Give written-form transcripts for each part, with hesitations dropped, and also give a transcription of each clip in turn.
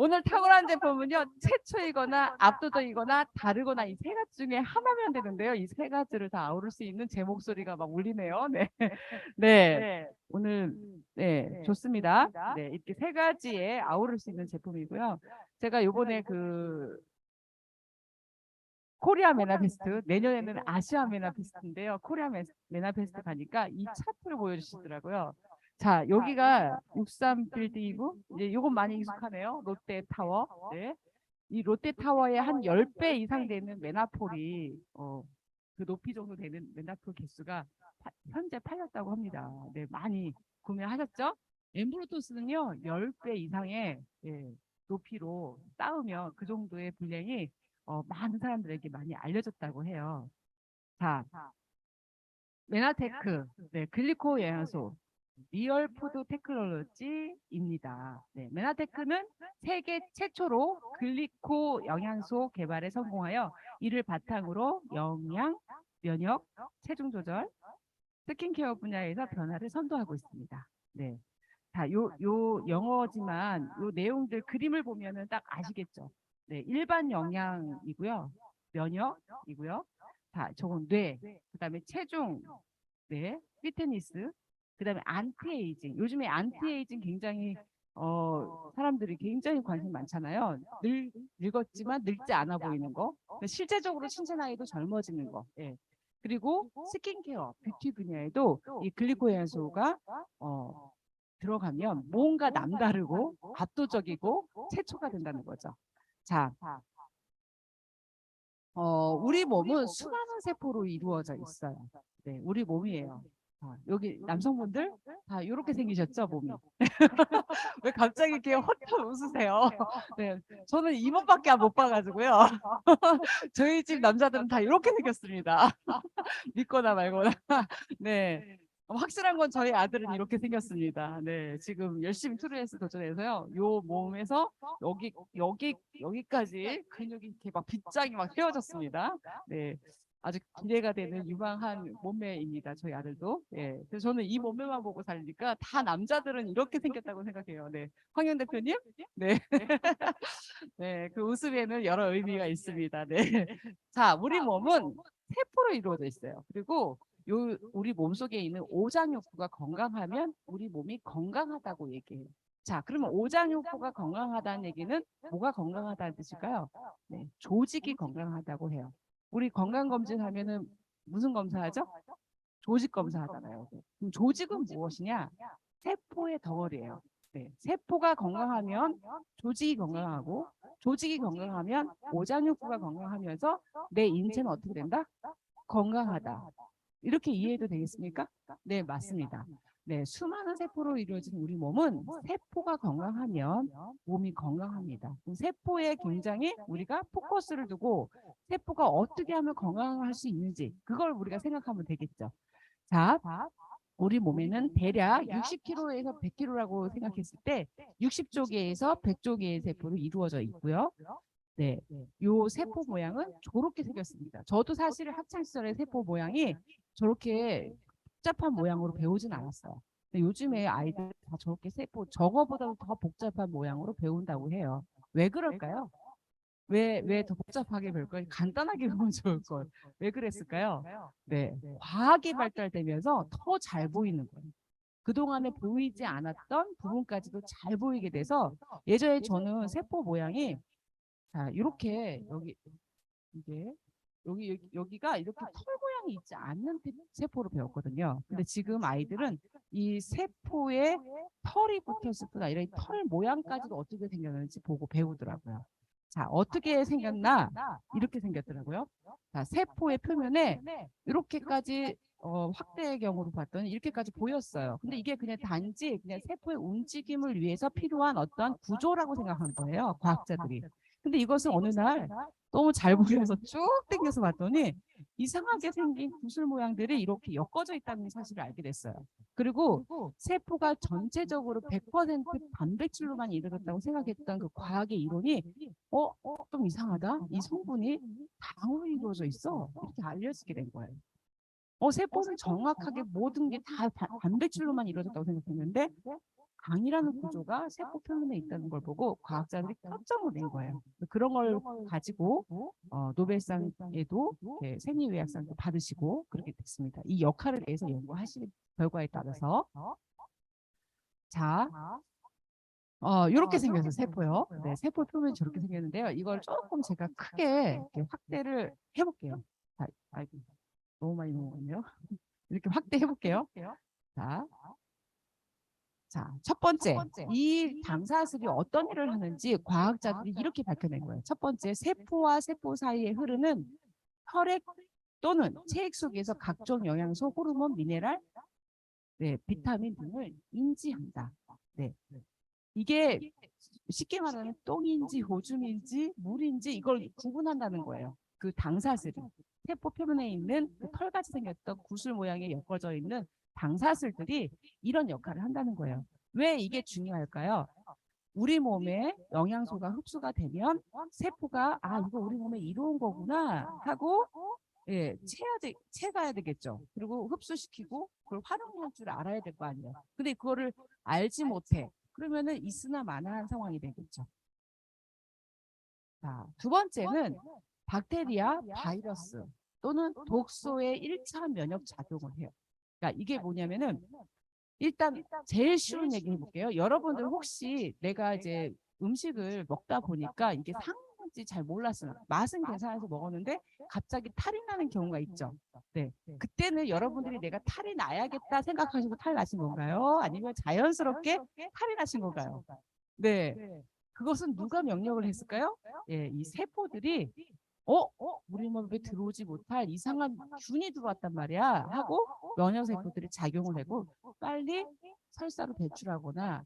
오늘 탁월한 제품은요, 최초이거나 압도적이거나 다르거나 이 세 가지 중에 하나면 되는데요. 이 세 가지를 다 아우를 수 있는 제 목소리가 막 울리네요. 네. 네. 오늘, 네, 좋습니다. 네, 이렇게 세 가지에 아우를 수 있는 제품이고요. 제가 요번에 코리아 메나페스트, 내년에는 아시아 메나페스트인데요. 코리아 메나페스트 가니까 이 차트를 보여주시더라고요. 자, 여기가 63 빌딩이고, 이제 요건 많이 익숙하네요. 롯데타워. 네. 이 롯데타워의 한 10배 이상 되는 메나폴이, 그 높이 정도 되는 메나폴 개수가 현재 팔렸다고 합니다. 네, 많이 구매하셨죠? 엠브로토스는요, 10배 이상의, 예, 높이로 쌓으면 그 정도의 분량이 많은 사람들에게 많이 알려졌다고 해요. 자, 메나테크, 네, 글리코 영양소, 리얼 푸드 테크놀로지입니다. 네, 메나테크는 세계 최초로 글리코 영양소 개발에 성공하여 이를 바탕으로 영양, 면역, 체중 조절, 스킨케어 분야에서 변화를 선도하고 있습니다. 네. 자, 요 영어지만 요 내용들 그림을 보면은 딱 아시겠죠? 네, 일반 영양이고요. 면역이고요. 자, 저건 뇌, 그다음에 체중, 네, 피트니스, 그다음에 안티에이징. 요즘에 안티에이징 굉장히 사람들이 굉장히 관심 많잖아요. 늙었지만 늙지 않아 보이는 거. 실제적으로 신체 나이도 젊어지는 거. 예. 그리고 스킨케어, 뷰티 분야에도 이 글리코현소가 들어가면 뭔가 남다르고 압도적이고 최초가 된다는 거죠. 자, 우리 몸은 수많은 세포로 이루어져 있어요. 네, 우리 몸이에요. 여기 남성분들 다 이렇게 생기셨죠, 몸이. 왜 갑자기 이렇게 헛헛 웃으세요? 네, 저는 이모밖에 못 봐가지고요. 저희 집 남자들은 다 이렇게 생겼습니다. 믿거나 말거나. 네. 확실한 건 저희 아들은 이렇게 생겼습니다. 네, 지금 열심히 트루에스 도전해서요. 요 몸에서 여기까지 근육이 이렇게 막 빗장이 막 휘어졌습니다. 네, 아주 기대가 되는 유망한 몸매입니다. 저희 아들도. 예. 그래서 저는 이 몸매만 보고 살니까 다 남자들은 이렇게 생겼다고 생각해요. 네, 황현 대표님. 네, 네, 그 웃음에는 여러 의미가 있습니다. 네. 자, 우리 몸은 세포로 이루어져 있어요. 그리고 우리 몸속에 있는 오장육부가 건강하면 우리 몸이 건강하다고 얘기해요. 자, 그러면 오장육부가 건강하다는 얘기는 뭐가 건강하다는 뜻일까요? 네, 조직이 건강하다고 해요. 우리 건강검진 하면은 무슨 검사하죠? 조직 검사하잖아요. 그럼 조직은 무엇이냐? 세포의 덩어리예요. 네, 세포가 건강하면 조직이 건강하고 조직이 건강하면 오장육부가 건강하면서 내 인체는 어떻게 된다? 건강하다. 이렇게 이해해도 되겠습니까? 네, 맞습니다. 네, 수많은 세포로 이루어진 우리 몸은 세포가 건강하면 몸이 건강합니다. 세포에 굉장히 우리가 포커스를 두고 세포가 어떻게 하면 건강할 수 있는지 그걸 우리가 생각하면 되겠죠. 자, 우리 몸에는 대략 60kg에서 100kg라고 생각했을 때 60조개에서 100조개의 세포로 이루어져 있고요. 네, 요 세포 모양은 저렇게 생겼습니다. 저도 사실 학창 시절에 세포 모양이 저렇게 복잡한 모양으로 배우진 않았어요. 근데 요즘에 아이들 다 저렇게 세포 저거보다도 더 복잡한 모양으로 배운다고 해요. 왜 그럴까요? 왜 더 복잡하게 배울 걸? 간단하게 배우면 좋을 걸. 왜 그랬을까요? 네, 과학이 발달되면서 더 잘 보이는 거예요. 그동안에 보이지 않았던 부분까지도 잘 보이게 돼서 예전에 저는 세포 모양이 자, 이렇게 이게 여기가 이렇게 털 모양이 있지 않는 세포로 배웠거든요. 근데 지금 아이들은 이 세포에 털이 붙었을 뿐 아니라 이 털 모양까지도 어떻게 생겼는지 보고 배우더라고요. 자, 어떻게 생겼나? 이렇게 생겼더라고요. 자, 세포의 표면에 이렇게까지 확대경으로 봤더니 이렇게까지 보였어요. 근데 이게 그냥 단지 그냥 세포의 움직임을 위해서 필요한 어떤 구조라고 생각한 거예요. 과학자들이. 근데 이것은 어느 날 너무 잘 보여서 쭉 당겨서 봤더니 이상하게 생긴 구슬 모양들이 이렇게 엮어져 있다는 사실을 알게 됐어요. 그리고 세포가 전체적으로 100% 단백질로만 이루어졌다고 생각했던 그 과학의 이론이 좀 이상하다. 이 성분이 당으로 이루어져 있어. 이렇게 알려지게 된 거예요. 세포는 정확하게 모든 게 다 단백질로만 이루어졌다고 생각했는데 강이라는 구조가 세포 표면에 있다는 걸 보고 과학자들이 표점을 낸 거예요. 그런 걸 가지고 노벨상에도 생리의학상도 받으시고 그렇게 됐습니다. 이 역할에 대해서 연구하신 결과에 따라서 자, 이렇게 생겨서 세포요. 네, 세포 표면이 저렇게 생겼는데요. 이걸 조금 제가 크게 이렇게 확대를 해볼게요. 자, 아이고, 너무 많이 먹었네요. 이렇게 확대해 볼게요. 자, 첫 번째, 이 당사슬이 어떤 일을 하는지 과학자들이 이렇게 밝혀낸 거예요. 첫 번째, 세포와 세포 사이에 흐르는 혈액 또는 체액 속에서 각종 영양소, 호르몬, 미네랄, 네, 비타민 등을 인지한다. 네. 이게 쉽게 말하면 똥인지 오줌인지 물인지 이걸 구분한다는 거예요. 그 당사슬이. 세포 표면에 있는 그 털같이 생겼던 구슬 모양의 엮어져 있는 당사슬들이 이런 역할을 한다는 거예요. 왜 이게 중요할까요? 우리 몸에 영양소가 흡수가 되면 세포가 이거 우리 몸에 이로운 거구나 하고 채가야 되겠죠. 그리고 흡수시키고 그걸 활용할 줄 알아야 될 거 아니에요. 근데 그거를 알지 못해. 그러면은 있으나 마나한 상황이 되겠죠. 자, 두 번째는 박테리아, 바이러스 또는 독소의 1차 면역 작용을 해요. 그러니까 이게 뭐냐면은 일단 제일 쉬운 얘기 해볼게요. 여러분들 혹시 내가 이제 음식을 먹다 보니까 이게 상한지 잘 몰랐어요. 맛은 괜찮아서 먹었는데 갑자기 탈이 나는 경우가 있죠. 네. 그때는 여러분들이 내가 탈이 나야겠다 생각하시고 탈 나신 건가요? 아니면 자연스럽게 탈이 나신 건가요? 네. 그것은 누가 명령을 했을까요? 예, 이 세포들이 우리 몸에 들어오지 못할 이상한 균이 들어왔단 말이야 하고 면역 세포들이 작용을 하고 빨리 설사로 배출하거나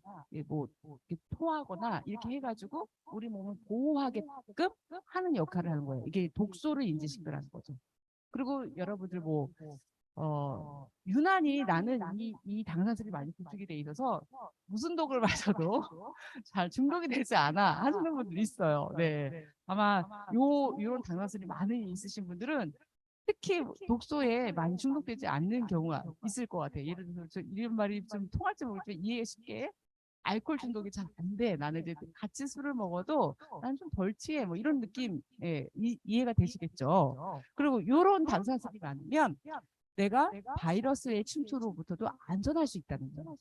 뭐 이렇게 토하거나 이렇게 해가지고 우리 몸을 보호하게끔 하는 역할을 하는 거예요. 이게 독소를 인지시키라는 거죠. 그리고 여러분들 유난히 나는 이 당사슬이 많이 구축이 돼 있어서 무슨 독을 마셔도 잘 중독이 되지 않아 하시는 분들이 있어요. 네. 아마 이런 당사슬이 많이 있으신 분들은 특히 독소에 많이 중독되지 않는 경우가 있을 것 같아요. 예를 들어서 이런 말이 좀 통할지 모르겠지만 이해 쉽게 알코올 중독이 잘 안 돼. 나는 이제 같이 술을 먹어도 난 좀 덜 취해. 뭐 이런 느낌 이해가 되시겠죠. 그리고 이런 당사슬이 많으면 내가 바이러스의 침투로부터도 안전할 수 있다는 거예요.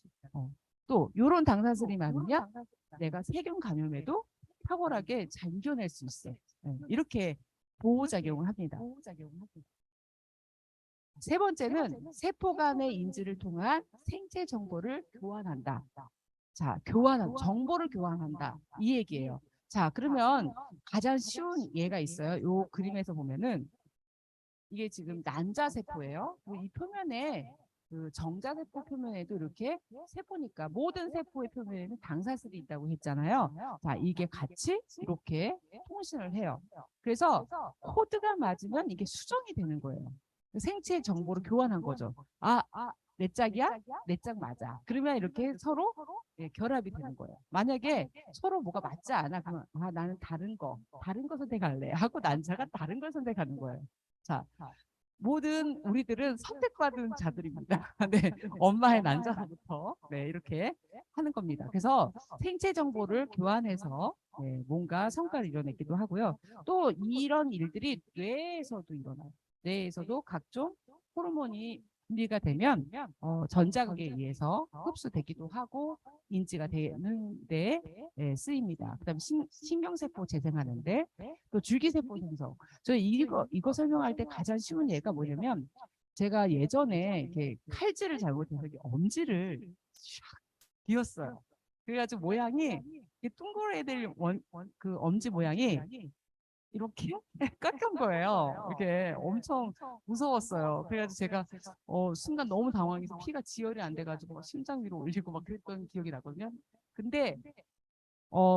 또 이런 당사슬이 많으면 내가 세균 감염에도 탁월하게 잘 이겨낼 수 있어. 이렇게 보호작용을 합니다. 세 번째는 세포 간의 인지를 통한 생체 정보를 교환한다. 자, 정보를 교환한다. 이 얘기예요. 자, 그러면 가장 쉬운 예가 있어요. 요 그림에서 보면은 이게 지금 난자세포예요. 이 표면에 그 정자세포 표면에도 이렇게 세포니까 모든 세포의 표면에는 당사슬이 있다고 했잖아요. 자, 이게 같이 이렇게 통신을 해요. 그래서 코드가 맞으면 이게 수정이 되는 거예요. 생체 정보를 교환한 거죠. 내 짝이야? 내 짝 맞아. 그러면 이렇게 서로 결합이 되는 거예요. 만약에 서로 뭐가 맞지 않아, 그러면 나는 다른 거 선택할래 하고 난자가 다른 걸 선택하는 거예요. 자, 모든 우리들은 선택받은 자들입니다. 네, 엄마의 난자로부터 이렇게 하는 겁니다. 그래서 생체 정보를 교환해서 뭔가 성과를 이뤄내기도 하고요. 또 이런 일들이 뇌에서도 일어나요. 뇌에서도 각종 호르몬이 분비가 되면 전자극에 의해서 흡수되기도 하고 인지가 되는데 쓰입니다. 그다음에 신경세포 재생하는데 또 줄기세포 생성. 저 이거 설명할 때 가장 쉬운 예가 뭐냐면 제가 예전에 이렇게 칼질을 잘못해서 이렇게 엄지를 샥 비었어요. 그래가지고 모양이 둥그레 될 그 엄지 모양이 이렇게 깎인 거예요. 이게 엄청 무서웠어요. 그래가지고 제가 순간 너무 당황해서 피가 지혈이 안 돼가지고 막 심장 위로 올리고 막 그랬던 기억이 나거든요. 근데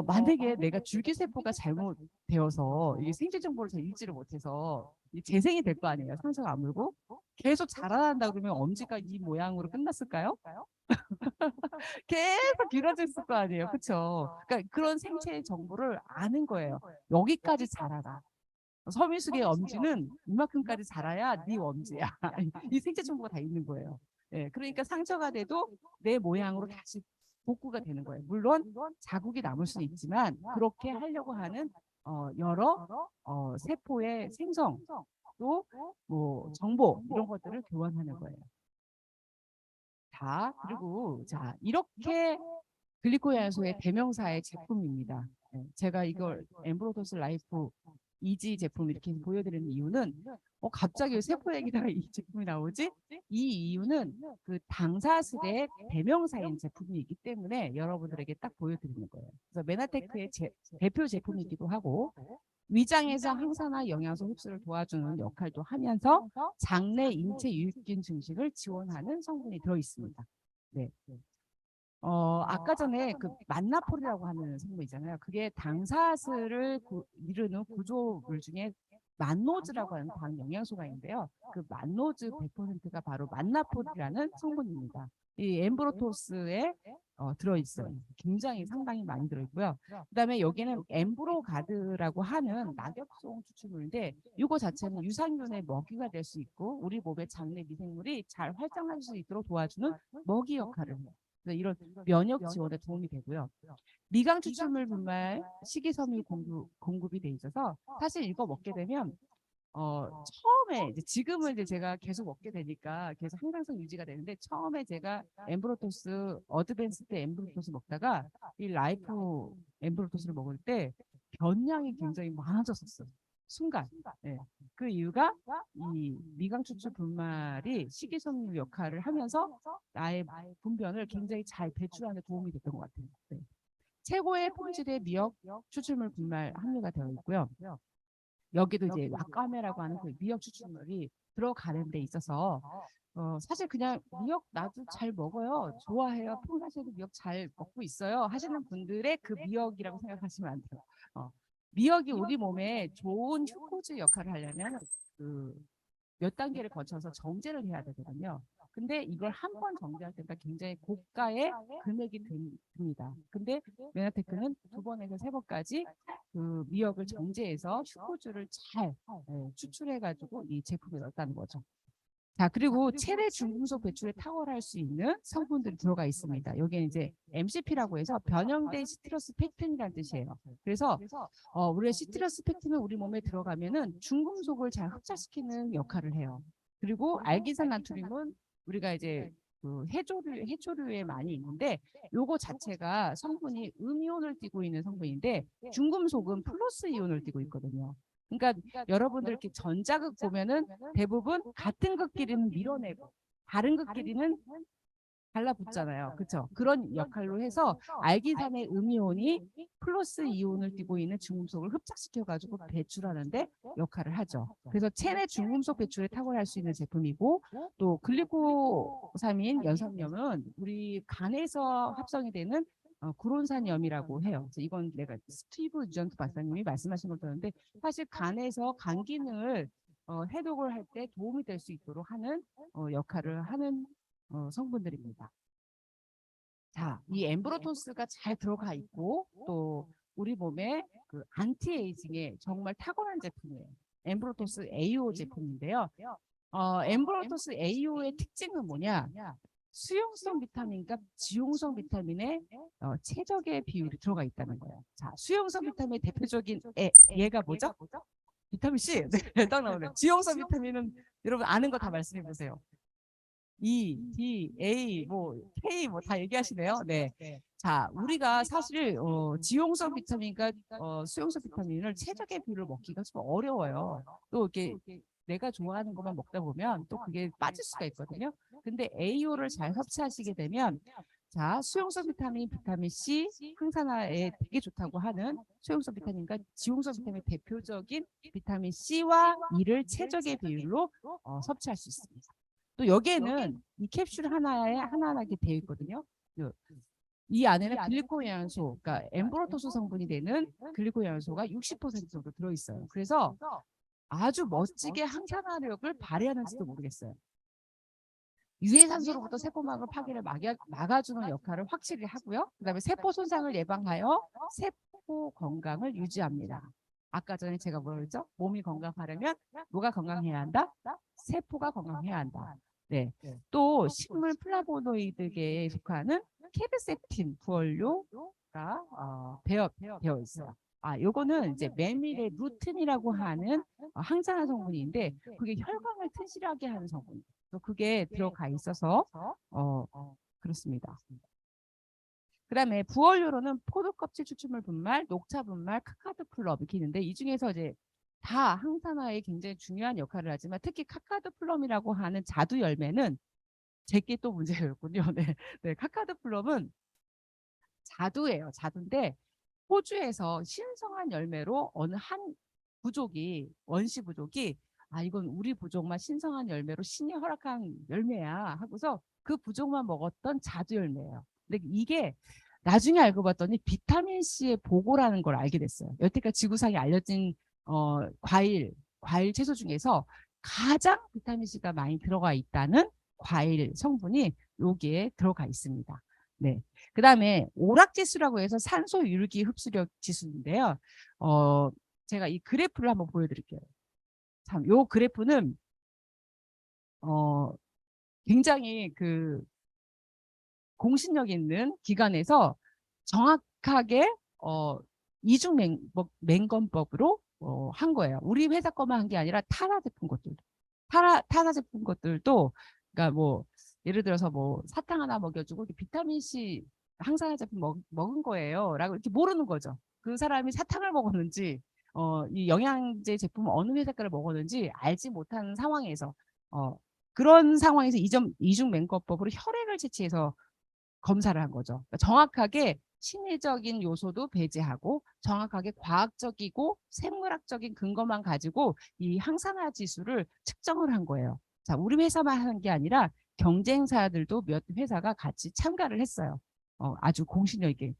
만약에 내가 줄기세포가 잘못되어서 이게 생체 정보를 잘 읽지를 못해서 재생이 될 거 아니에요. 상처가 아물고 계속 자라난다 그러면 엄지가 이 모양으로 끝났을까요? 계속 길어졌을 거 아니에요. 그렇죠? 그러니까 그런 생체 정보를 아는 거예요. 여기까지 자라라. 서민숙의 엄지는 이만큼까지 자라야 네 엄지야. 이 생체 정보가 다 있는 거예요. 그러니까 상처가 돼도 내 모양으로 다시 복구가 되는 거예요. 물론 자국이 남을 수는 있지만 그렇게 하려고 하는 여러 세포의 생성 또 뭐 정보 이런 것들을 교환하는 거예요. 자, 그리고 자 이렇게 글리코연소의 대명사의 제품입니다. 제가 이걸 엠브로토스 라이프 이지 제품 이렇게 보여드리는 이유는 갑자기 왜 세포 얘기다가 이 제품이 나오지? 이 이유는 그 당사슬의 대명사인 제품이기 때문에 여러분들에게 딱 보여드리는 거예요. 그래서 메나테크의 대표 제품이기도 하고 위장에서 항산화 영양소 흡수를 도와주는 역할도 하면서 장내 인체 유익균 증식을 지원하는 성분이 들어 있습니다. 네. 아까 전에 그 만나폴이라고 하는 성분 있잖아요. 그게 당사슬을 이루는 구조물 중에 만노즈라고 하는 당 영양소가 있는데요. 그 만노즈 100%가 바로 만나폴이라는 성분입니다. 이 엠브로토스에 들어있어요. 굉장히 상당히 많이 들어있고요. 그다음에 여기는 엠브로가드라고 하는 낙엽송 추출물인데 이거 자체는 유산균의 먹이가 될 수 있고 우리 몸의 장내 미생물이 잘 활성화할 수 있도록 도와주는 먹이 역할을 해요. 이런 면역 지원에 도움이 되고요. 미강 추출물 분말 식이섬유 공급이 돼 있어서 사실 이거 먹게 되면 처음에 지금은 이제 제가 계속 먹게 되니까 계속 항상성 유지가 되는데 처음에 제가 엠브로토스 어드밴스드 엠브로토스 먹다가 이 라이프 엠브로토스를 먹을 때 변량이 굉장히 많아졌었어요. 순간. 네. 그 이유가 이 미강 추출 분말이 식이섬유 역할을 하면서 나의 분변을 굉장히 잘 배출하는 데 도움이 됐던 것 같아요. 네. 최고의 품질의 미역 추출물 분말 함유가 되어 있고요. 여기도 이제 와카메라고 하는 그 미역 추출물이 들어가는 데 있어서 사실 그냥 미역 나도 잘 먹어요. 좋아해요. 평상시에도 미역 잘 먹고 있어요. 하시는 분들의 그 미역이라고 생각하시면 안 돼요. 미역이 우리 몸에 좋은 휴코즈 역할을 하려면 몇 단계를 거쳐서 정제를 해야 되거든요. 근데 이걸 한 번 정제할 때가 굉장히 고가의 금액이 듭니다. 근데 메나테크는 2번에서 3번까지 그 미역을 정제해서 휴코즈를 잘 추출해가지고 이 제품에 넣었다는 거죠. 자, 그리고 체내 중금속 배출에 탁월할 수 있는 성분들이 들어가 있습니다. 여기는 이제 MCP라고 해서 변형된 시트러스 펙틴이라는 뜻이에요. 그래서 우리의 시트러스 펙틴은 우리 몸에 들어가면은 중금속을 잘 흡착시키는 역할을 해요. 그리고 알기산 나트륨은 우리가 이제 그 해조류에 많이 있는데 요거 자체가 성분이 음이온을 띠고 있는 성분인데 중금속은 플러스 이온을 띠고 있거든요. 그러니까 여러분들 이렇게 전자극 보면은 대부분 같은 극끼리는 밀어내고 다른 극끼리는 달라붙잖아요. 그렇죠? 그런 역할로 해서 알기산의 음이온이 플러스 이온을 띠고 있는 중금속을 흡착시켜가지고 배출하는데 역할을 하죠. 그래서 체내 중금속 배출에 탁월할 수 있는 제품이고 또 글리코사민 연산염은 우리 간에서 합성이 되는 구론산염이라고 해요. 그래서 이건 내가 스티브 유전트 박사님이 말씀하신 걸 들었는데 사실 간에서 간 기능을 해독을 할 때 도움이 될 수 있도록 하는 역할을 하는 성분들입니다. 자, 이 엠브로토스가 잘 들어가 있고 또 우리 몸에 그 안티에이징에 정말 탁월한 제품이에요. 엠브로토스 AO 제품인데요. 엠브로토스 AO의 특징은 뭐냐? 수용성 비타민과 지용성 비타민의 최적의 비율이 들어가 있다는 거예요. 자, 수용성 비타민의 대표적인 얘가 뭐죠? 비타민 C. 네, 딱 나오네요. 지용성 비타민은 여러분 아는 거 다 말씀해 보세요. E, D, A, 뭐 K 뭐 다 얘기하시네요. 네. 자, 우리가 사실 지용성 비타민과 수용성 비타민을 최적의 비율을 먹기가 좀 어려워요. 또 이렇게 내가 좋아하는 것만 먹다 보면 또 그게 빠질 수가 있거든요. 근데 AO를 잘 섭취하시게 되면 자, 수용성 비타민, 비타민 C, 항산화에 되게 좋다고 하는 수용성 비타민과 지용성 비타민 대표적인 비타민 C와 E를 최적의 비율로 섭취할 수 있습니다. 또 여기에는 이 캡슐 하나에 하나하나 이렇게 되어 있거든요. 이 안에는 글리코연소, 그러니까 엠브로토스 성분이 되는 글리코연소가 60% 정도 들어있어요. 그래서 아주 멋지게 항산화력을 발휘하는지도 모르겠어요. 유해산소로부터 세포막을 파괴를 막아주는 역할을 확실히 하고요. 그다음에 세포 손상을 예방하여 세포 건강을 유지합니다. 아까 전에 제가 뭐라 그랬죠? 몸이 건강하려면 뭐가 건강해야 한다? 세포가 건강해야 한다. 네. 또 식물 플라보노이드계에 속하는 케르세틴 부원료가 되어 있어요. 요거는 이제 메밀의 루틴이라고 하는 항산화 성분인데 그게 혈관을 튼실하게 하는 성분이에요. 그게 들어가 있어서 그렇습니다. 그다음에 부원료로는 포도 껍질 추출물 분말, 녹차 분말, 카카도 플럼 이렇게 있는데 이 중에서 이제 다 항산화에 굉장히 중요한 역할을 하지만 특히 카카도 플럼이라고 하는 자두 열매는 제게 또 문제였군요. 네, 네, 카카도 플럼은 자두예요. 자두인데 호주에서 신성한 열매로 어느 한 부족이 원시 부족이 이건 우리 부족만 신성한 열매로 신이 허락한 열매야 하고서 그 부족만 먹었던 자두 열매예요. 근데 이게 나중에 알고 봤더니 비타민 C의 보고라는 걸 알게 됐어요. 여태까지 지구상에 알려진 과일 채소 중에서 가장 비타민 C가 많이 들어가 있다는 과일 성분이 여기에 들어가 있습니다. 네. 그 다음에 오락지수라고 해서 산소 유르기 흡수력 지수인데요. 제가 이 그래프를 한번 보여드릴게요. 참, 요 그래프는 굉장히 그 공신력 있는 기관에서 정확하게 이중 맹검법으로 한 거예요. 우리 회사 거만 한 게 아니라 타사 제품 것들도. 타사 제품 것들도 그러니까 뭐 예를 들어서 뭐 사탕 하나 먹여주고 비타민 C 항산화 제품 먹은 거예요. 라고 이렇게 모르는 거죠. 그 사람이 사탕을 먹었는지 이 영양제 제품을 어느 회사 거를 먹었는지 알지 못하는 상황에서 그런 상황에서 이중 맹검법으로 혈액을 채취해서 검사를 한 거죠. 그러니까 정확하게 심리적인 요소도 배제하고 정확하게 과학적이고 생물학적인 근거만 가지고 이 항산화 지수를 측정을 한 거예요. 자, 우리 회사만 하는 게 아니라 경쟁사들도 몇 회사가 같이 참가를 했어요. 아주 공신력 있게.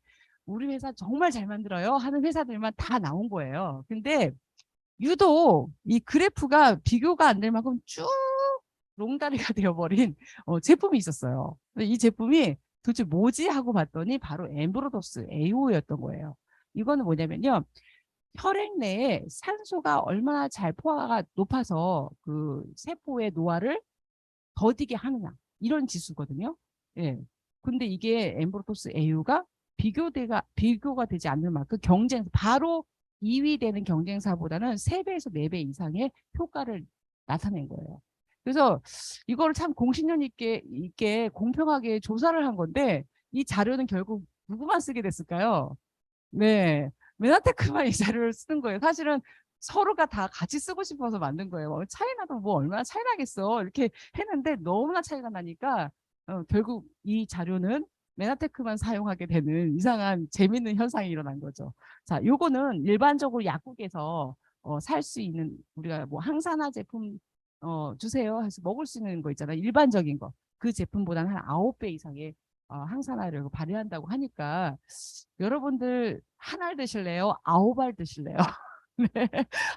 우리 회사 정말 잘 만들어요 하는 회사들만 다 나온 거예요. 근데 유독 이 그래프가 비교가 안 될 만큼 쭉 롱다리가 되어버린 제품이 있었어요. 이 제품이 도대체 뭐지 하고 봤더니 바로 엠브로더스 AO였던 거예요. 이거는 뭐냐면요. 혈액 내에 산소가 얼마나 잘 포화가 높아서 그 세포의 노화를 더디게 하느냐 이런 지수거든요. 예. 근데 이게 엠브로더스 AO가 비교가 되지 않는 만큼 바로 2위 되는 경쟁사보다는 3배에서 4배 이상의 효과를 나타낸 거예요. 그래서 이거를 참 공신력 있게 공평하게 조사를 한 건데 이 자료는 결국 누구만 쓰게 됐을까요? 네. 메나테크만 이 자료를 쓰는 거예요. 사실은 서로가 다 같이 쓰고 싶어서 만든 거예요. 차이나도 뭐 얼마나 차이 나겠어. 이렇게 했는데 너무나 차이가 나니까 결국 이 자료는 메나테크만 사용하게 되는 이상한 재밌는 현상이 일어난 거죠. 자, 요거는 일반적으로 약국에서 살 수 있는 우리가 뭐 항산화 제품 주세요 해서 먹을 수 있는 거 있잖아요. 일반적인 거. 그 제품보다는 한 9배 이상의 항산화를 발휘한다고 하니까 여러분들 한 알 드실래요? 9알 드실래요? 네.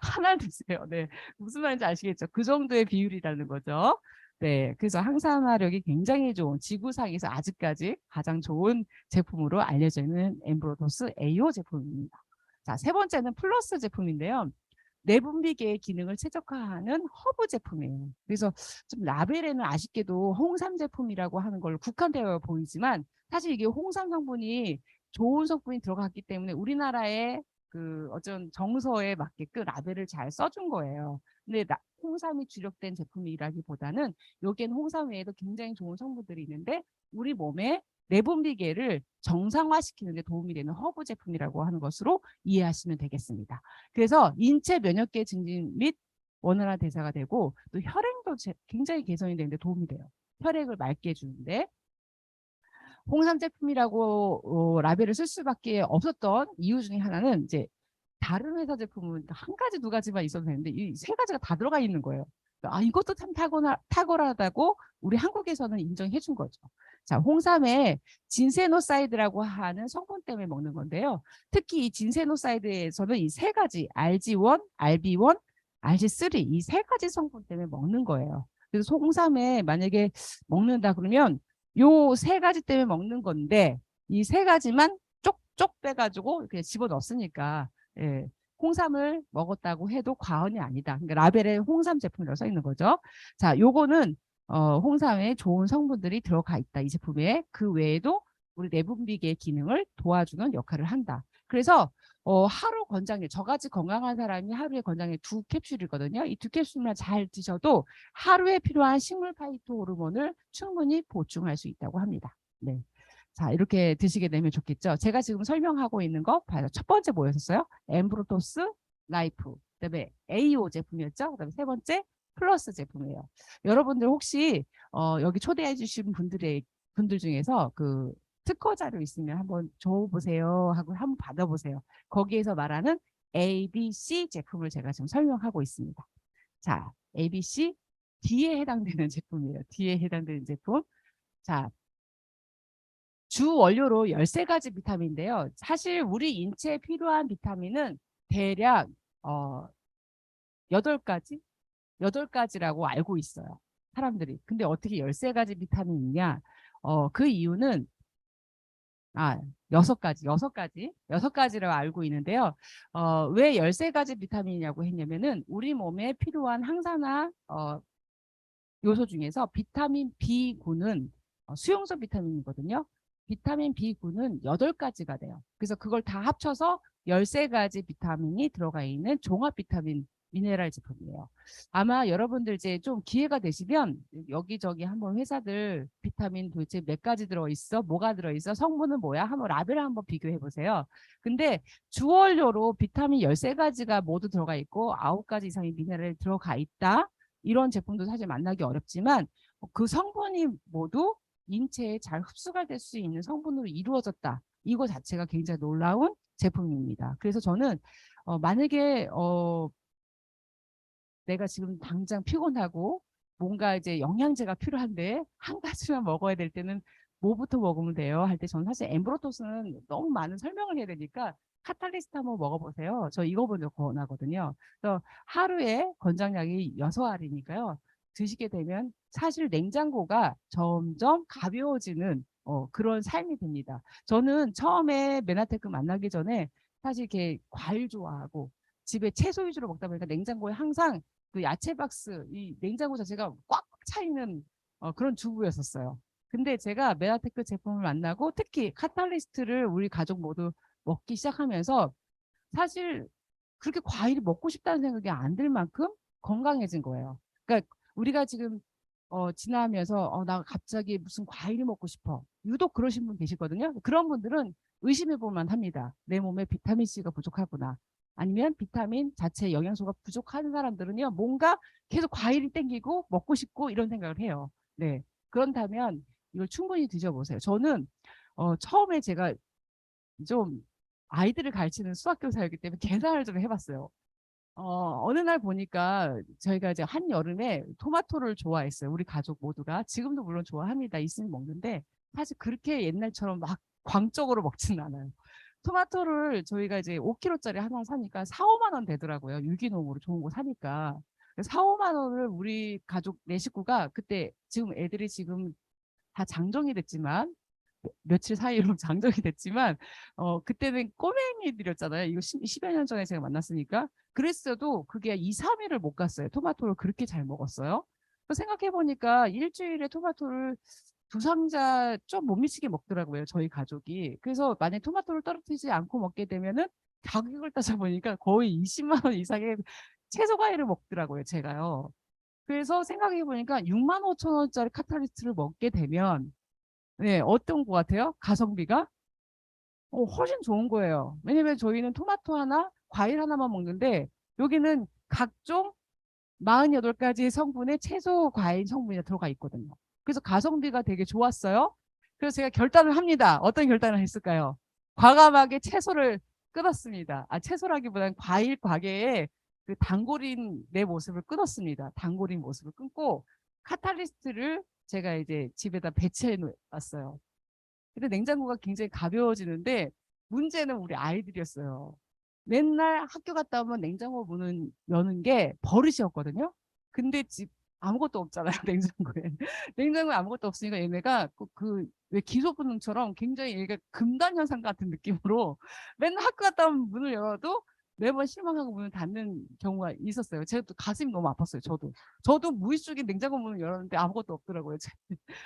한 알 드세요. 네. 무슨 말인지 아시겠죠? 그 정도의 비율이라는 거죠. 네. 그래서 항산화력이 굉장히 좋은 지구상에서 아직까지 가장 좋은 제품으로 알려져 있는 엠브로더스 AO 제품입니다. 자, 세 번째는 플러스 제품인데요. 내분비계의 기능을 최적화하는 허브 제품이에요. 그래서 좀 라벨에는 아쉽게도 홍삼 제품이라고 하는 걸로 국한되어 보이지만 사실 이게 홍삼 성분이 좋은 성분이 들어갔기 때문에 우리나라의 그 어떤 정서에 맞게끔 라벨을 잘 써준 거예요. 근데 홍삼이 주력된 제품이라기보다는 여기에는 홍삼 외에도 굉장히 좋은 성분들이 있는데 우리 몸에 내분비계를 정상화시키는 데 도움이 되는 허브 제품이라고 하는 것으로 이해하시면 되겠습니다. 그래서 인체 면역계 증진 및 원활한 대사가 되고 또 혈행도 굉장히 개선이 되는데 도움이 돼요. 혈액을 맑게 해주는데 홍삼 제품이라고 라벨을 쓸 수밖에 없었던 이유 중에 하나는 이제 다른 회사 제품은 한 가지 두 가지만 있어도 되는데 이 세 가지가 다 들어가 있는 거예요. 이것도 참 탁월하다고 우리 한국에서는 인정해 준 거죠. 자, 홍삼에 진세노사이드라고 하는 성분 때문에 먹는 건데요. 특히 이 진세노사이드에서는 이 세 가지 RG1, RB1, RG3 이 세 가지 성분 때문에 먹는 거예요. 그래서 홍삼에 만약에 먹는다 그러면 요 세 가지 때문에 먹는 건데 이 세 가지만 쪽쪽 빼가지고 이렇게 집어넣었으니까 예, 홍삼을 먹었다고 해도 과언이 아니다. 그러니까 라벨에 홍삼 제품이라고 써 있는 거죠. 자, 요거는 홍삼에 좋은 성분들이 들어가 있다. 이 제품에. 그 외에도 우리 내분비계 기능을 도와주는 역할을 한다. 그래서 하루 권장량, 저같이 건강한 사람이 하루에 권장량 2캡슐이거든요. 이 2캡슐만 잘 드셔도 하루에 필요한 식물 파이토 호르몬을 충분히 보충할 수 있다고 합니다. 네. 자, 이렇게 드시게 되면 좋겠죠. 제가 지금 설명하고 있는 거 봐요. 첫 번째 뭐였었어요? 엠브로토스 라이프. 그다음에 AO 제품이었죠. 그다음에 세 번째 플러스 제품이에요. 여러분들 혹시 여기 초대해 주신 분들 중에서 그 특허 자료 있으면 한번 줘보세요 하고 한번 받아보세요. 거기에서 말하는 ABC 제품을 제가 지금 설명하고 있습니다. 자, ABC D에 해당되는 제품이에요. D에 해당되는 제품. 자, 주 원료로 13가지 비타민인데요. 사실 우리 인체에 필요한 비타민은 대략 8가지? 8가지라고 알고 있어요. 사람들이. 근데 어떻게 13가지 비타민이냐? 그 이유는 6가지라고 알고 있는데요. 왜 13가지 비타민이냐고 했냐면은 우리 몸에 필요한 항산화 요소 중에서 비타민 B군은 수용소 비타민이거든요. 비타민 B군은 8가지가 돼요. 그래서 그걸 다 합쳐서 13가지 비타민이 들어가 있는 종합 비타민 미네랄 제품이에요. 아마 여러분들 이제 좀 기회가 되시면 여기저기 한번 회사들 비타민 도대체 몇 가지 들어있어? 뭐가 들어있어? 성분은 뭐야? 한번 라벨을 한번 비교해 보세요. 근데 주원료로 비타민 13가지가 모두 들어가 있고 9가지 이상의 미네랄이 들어가 있다. 이런 제품도 사실 만나기 어렵지만 그 성분이 모두 인체에 잘 흡수가 될 수 있는 성분으로 이루어졌다. 이거 자체가 굉장히 놀라운 제품입니다. 그래서 저는 만약에 내가 지금 당장 피곤하고 뭔가 이제 영양제가 필요한데 한 가지만 먹어야 될 때는 뭐부터 먹으면 돼요? 할 때 저는 사실 엠브로토스는 너무 많은 설명을 해야 되니까 카탈리스트 한번 먹어보세요. 저 이거 먼저 권하거든요. 그래서 하루에 권장량이 6알이니까요. 드시게 되면 사실 냉장고가 점점 가벼워지는 그런 삶이 됩니다. 저는 처음에 메나테크 만나기 전에 사실 이렇게 과일 좋아하고 집에 채소 위주로 먹다 보니까 냉장고에 항상 그 야채 박스, 이 냉장고 자체가 꽉 차 있는 그런 주부였었어요. 근데 제가 메아테크 제품을 만나고 특히 카탈리스트를 우리 가족 모두 먹기 시작하면서 사실 그렇게 과일이 먹고 싶다는 생각이 안 들 만큼 건강해진 거예요. 그러니까 우리가 지금 지나면서 나 갑자기 무슨 과일이 먹고 싶어. 유독 그러신 분 계시거든요. 그런 분들은 의심해 볼 만합니다. 내 몸에 비타민 C가 부족하구나. 아니면 비타민 자체 영양소가 부족한 사람들은요. 뭔가 계속 과일이 땡기고 먹고 싶고 이런 생각을 해요. 네. 그렇다면 이걸 충분히 드셔보세요. 저는 처음에 제가 좀 아이들을 가르치는 수학교사였기 때문에 계산을 좀 해봤어요. 어느 날 보니까 저희가 이제 한여름에 토마토를 좋아했어요. 우리 가족 모두가. 지금도 물론 좋아합니다. 있으면 먹는데 사실 그렇게 옛날처럼 막 광적으로 먹지는 않아요. 토마토를 저희가 이제 5kg짜리 하나 사니까 4, 5만 원 되더라고요. 유기농으로 좋은 거 사니까. 4, 5만 원을 우리 가족 네 식구가 그때 지금 애들이 지금 다 장정이 됐지만 며칠 사이로 장정이 됐지만 그때는 꼬맹이들이었잖아요. 이거 10여 년 전에 제가 만났으니까 그랬어도 그게 2, 3일을 못 갔어요. 토마토를 그렇게 잘 먹었어요. 생각해 보니까 일주일에 토마토를 2상자 좀 못 미치게 먹더라고요. 저희 가족이. 그래서 만약 토마토를 떨어뜨리지 않고 먹게 되면은 가격을 따져보니까 거의 20만 원 이상의 채소 과일을 먹더라고요. 제가요. 그래서 생각해 보니까 6만 5천 원짜리 카탈리스트를 먹게 되면 네, 어떤 것 같아요? 가성비가? 훨씬 좋은 거예요. 왜냐면 저희는 토마토 하나, 과일 하나만 먹는데 여기는 각종 48가지 성분의 채소, 과일 성분이 들어가 있거든요. 그래서 가성비가 되게 좋았어요. 그래서 제가 결단을 합니다. 어떤 결단을 했을까요? 과감하게 채소를 끊었습니다. 채소라기보다는 과일 가게에 그 단골인 내 모습을 끊었습니다. 단골인 모습을 끊고 카탈리스트를 제가 이제 집에다 배치해 놨어요. 근데 냉장고가 굉장히 가벼워지는데 문제는 우리 아이들이었어요. 맨날 학교 갔다 오면 냉장고 문은 여는 게 버릇이었거든요. 근데 집 아무것도 없잖아요. 냉장고에. 냉장고에 아무것도 없으니까 얘네가 왜 기소분능처럼 굉장히 얘가 금단 현상 같은 느낌으로 맨날 학교 갔다 오면 문을 열어도 매번 실망하고 문을 닫는 경우가 있었어요. 제가 또 가슴이 너무 아팠어요. 저도 무의식적인 냉장고 문을 열었는데 아무것도 없더라고요.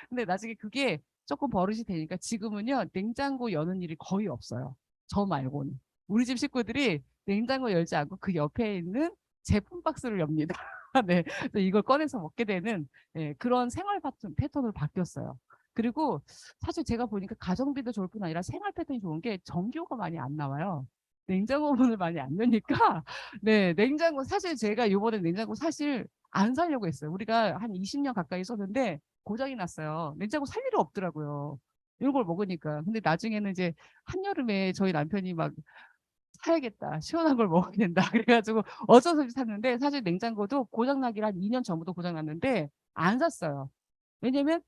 근데 나중에 그게 조금 버릇이 되니까 지금은요 냉장고 여는 일이 거의 없어요. 저 말고는. 우리 집 식구들이 냉장고 열지 않고 그 옆에 있는 제품 박스를 엽니다. 네, 그래서 이걸 꺼내서 먹게 되는 그런 생활 패턴으로 바뀌었어요. 그리고 사실 제가 보니까 가성비도 좋을 뿐 아니라 생활 패턴이 좋은 게 전기요가 많이 안 나와요. 냉장고 문을 많이 안 여니까 네, 냉장고 사실 제가 요번에 냉장고 사실 안 사려고 했어요. 우리가 한 20년 가까이 썼는데 고장이 났어요. 냉장고 살 일이 없더라고요. 이런 걸 먹으니까. 근데 나중에는 이제 한여름에 저희 남편이 막 사야겠다. 시원한 걸 먹어야 된다. 그래가지고 어쩔 수 없이 샀는데 사실 냉장고도 고장나기 한 2년 전부터 고장났는데 안 샀어요. 왜냐면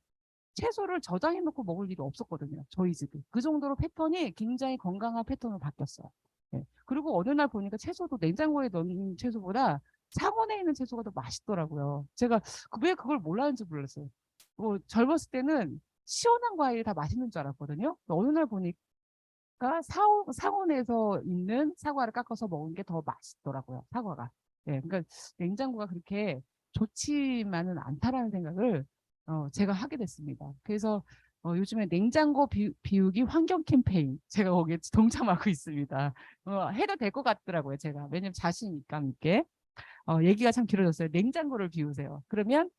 채소를 저장해 놓고 먹을 일이 없었거든요. 저희 집이. 그 정도로 패턴이 굉장히 건강한 패턴으로 바뀌었어요. 네. 그리고 어느 날 보니까 채소도 냉장고에 넣는 채소보다 상온에 있는 채소가 더 맛있더라고요. 제가 왜 그걸 몰랐는지 몰랐어요. 뭐 젊었을 때는 시원한 과일이 다 맛있는 줄 알았거든요. 어느 날 보니까 상온에서 있는 사과를 깎아서 먹은 게 더 맛있더라고요. 사과가. 예, 그러니까 냉장고가 그렇게 좋지만은 않다라는 생각을 제가 하게 됐습니다. 그래서 요즘에 냉장고 비우기 환경 캠페인 제가 거기에 동참하고 있습니다. 해도 될 것 같더라고요. 제가 왜냐면 자신감 있게 얘기가 참 길어졌어요. 냉장고를 비우세요. 그러면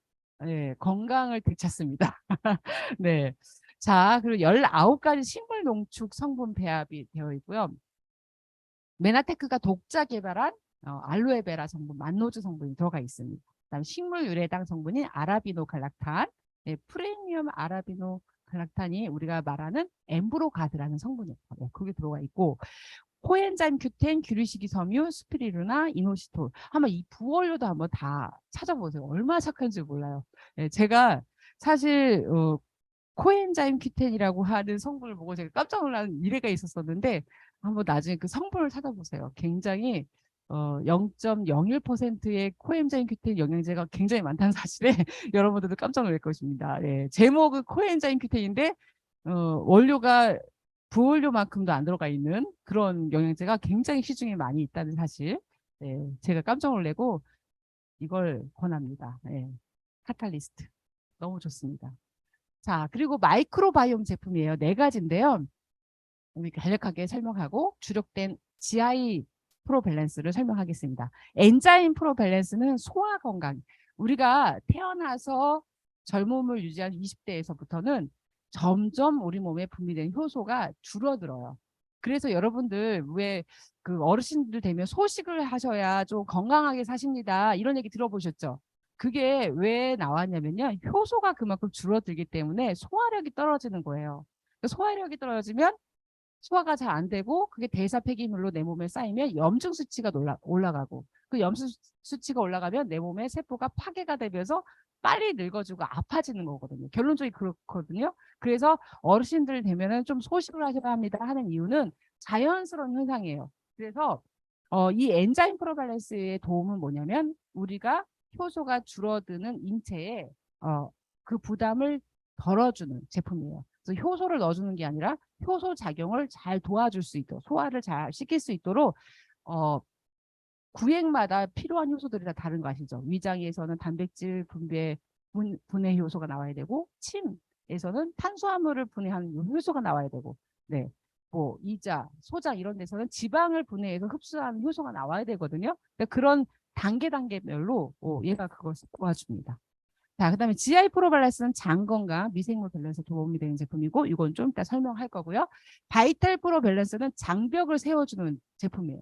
건강을 되찾습니다. 네. 자, 그리고 19가지 식물 농축 성분 배합이 되어 있고요. 메나테크가 독자 개발한 알로에베라 성분, 만노즈 성분이 들어가 있습니다. 그다음 식물 유래당 성분인 아라비노 갈락탄, 프리미엄 아라비노 갈락탄이 우리가 말하는 엠브로가드라는 성분이에요. 그게 들어가 있고 코엔자임 큐텐, 규리식이 섬유, 스피리루나, 이노시톨. 한번 이 부원료도 한번 다 찾아보세요. 얼마나 착한지 몰라요. 제가 사실 코엔자임 큐텐이라고 하는 성분을 보고 제가 깜짝 놀라는 일회가 있었었는데 한번 나중에 그 성분을 찾아보세요. 굉장히 0.01%의 코엔자임 큐텐 영양제가 굉장히 많다는 사실에 여러분들도 깜짝 놀랄 것입니다. 제목은 코엔자임 큐텐인데 원료가 부원료만큼도 안 들어가 있는 그런 영양제가 굉장히 시중에 많이 있다는 사실. 제가 깜짝 놀래고 이걸 권합니다. 카탈리스트. 너무 좋습니다. 자, 그리고 마이크로바이옴 제품이에요. 4가지인데요. 우리 간략하게 설명하고 주력된 GI 프로밸런스를 설명하겠습니다. 엔자임 프로밸런스는 소화 건강. 우리가 태어나서 젊음을 유지한 20대에서부터는 점점 우리 몸에 분비되는 효소가 줄어들어요. 그래서 여러분들 왜 그 어르신들 되면 소식을 하셔야 좀 건강하게 사십니다. 이런 얘기 들어보셨죠? 그게 왜 나왔냐면요. 효소가 그만큼 줄어들기 때문에 소화력이 떨어지는 거예요. 소화력이 떨어지면 소화가 잘 안 되고 그게 대사 폐기물로 내 몸에 쌓이면 염증 수치가 올라가고 그 염증 수치가 올라가면 내 몸의 세포가 파괴가 되면서 빨리 늙어지고 아파지는 거거든요. 결론적으로 그렇거든요. 그래서 어르신들 되면은 좀 소식을 하셔야 합니다 하는 이유는 자연스러운 현상이에요. 그래서 이 엔자임 프로밸런스의 도움은 뭐냐면 우리가 효소가 줄어드는 인체에 그 부담을 덜어주는 제품이에요. 그래서 효소를 넣어주는 게 아니라 효소 작용을 잘 도와줄 수 있도록 소화를 잘 시킬 수 있도록 구획마다 필요한 효소들이 다 다른 거 아시죠? 위장에서는 단백질 분해 효소가 나와야 되고 침에서는 탄수화물을 분해하는 효소가 나와야 되고 네. 뭐 이자, 소장 이런 데서는 지방을 분해해서 흡수하는 효소가 나와야 되거든요. 그러니까 그런 단계별로 얘가 그걸 도와줍니다. 자, 그다음에 GI 프로밸런스는 장 건강, 미생물 밸런스에 도움이 되는 제품이고 이건 좀 이따 설명할 거고요. 바이탈 프로밸런스는 장벽을 세워주는 제품이에요.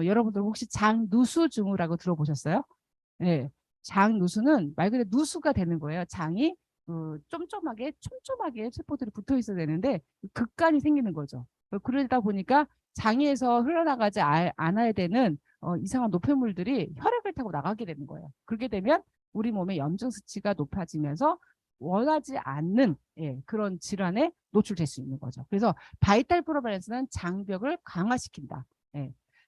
여러분들 혹시 장누수 증후라고 들어보셨어요? 네, 장누수는 말 그대로 누수가 되는 거예요. 장이 촘촘하게 세포들이 붙어 있어야 되는데 극간이 생기는 거죠. 그러다 보니까 장에서 흘러나가지 않아야 되는 이상한 노폐물들이 혈액을 타고 나가게 되는 거예요. 그렇게 되면 우리 몸의 염증 수치가 높아지면서 원하지 않는 그런 질환에 노출될 수 있는 거죠. 그래서 바이탈 프로밸런스는 장벽을 강화시킨다.